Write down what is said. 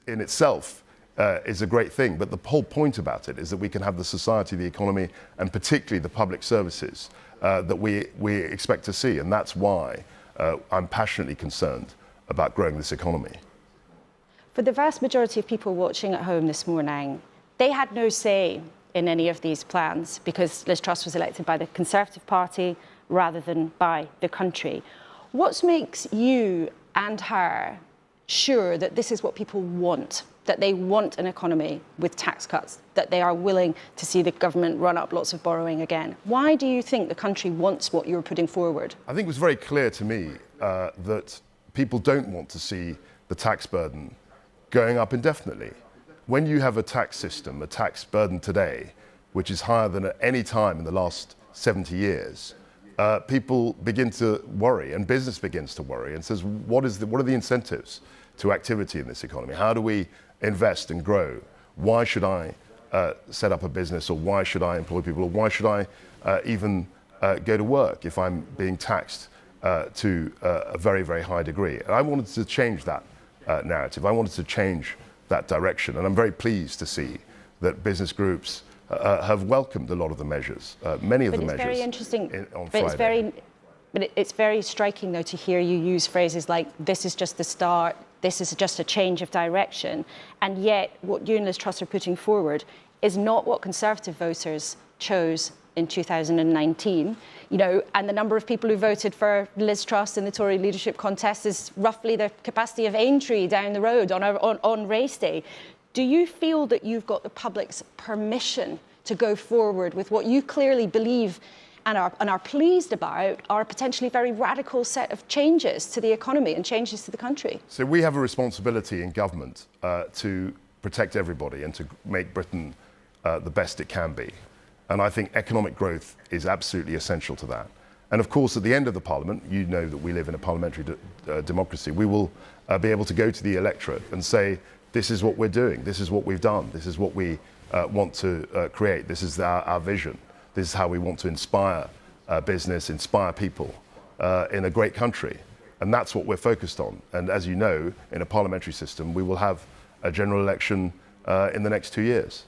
in itself is a great thing, but the whole point about it is that we can have the society, the economy, and particularly the public services that we expect to see, and that's why I'm passionately concerned about growing this economy. For the vast majority of people watching at home this morning, they had no say in any of these plans because Liz Truss was elected by the Conservative Party rather than by the country. What makes you and her sure that this is what people want, that they want an economy with tax cuts, that they are willing to see the government run up lots of borrowing again? Why do you think the country wants what you're putting forward? I think it was very clear to me that people don't want to see the tax burden going up indefinitely. When you have a tax system, a tax burden today, which is higher than at any time in the last 70 years, people begin to worry, and business begins to worry, and says, what are the incentives to activity in this economy? How do we invest and grow? Why should I set up a business, or why should I employ people, or why should I even go to work if I'm being taxed to a very, very high degree? And I wanted to change that narrative. I wanted to change that direction, and I'm very pleased to see that business groups have welcomed a lot of the measures, many of the measures. But it's very interesting. On Friday. It's very striking, though, to hear you use phrases like, this is just the start, this is just a change of direction, and yet what you and Liz Truss are putting forward is not what Conservative voters chose in 2019, and the number of people who voted for Liz Truss in the Tory leadership contest is roughly the capacity of Aintree down the road on race day. Do you feel that you've got the public's permission to go forward with what you clearly believe and are pleased about are a potentially very radical set of changes to the economy and changes to the country? So we have a responsibility in government to protect everybody and to make Britain the best it can be. And I think economic growth is absolutely essential to that. And of course, at the end of the Parliament, you know that we live in a parliamentary democracy, we will be able to go to the electorate and say, this is what we're doing, this is what we've done, this is what we want to create, this is our vision, this is how we want to inspire business, inspire people in a great country. And that's what we're focused on. And as you know, in a parliamentary system, we will have a general election in the next 2 years.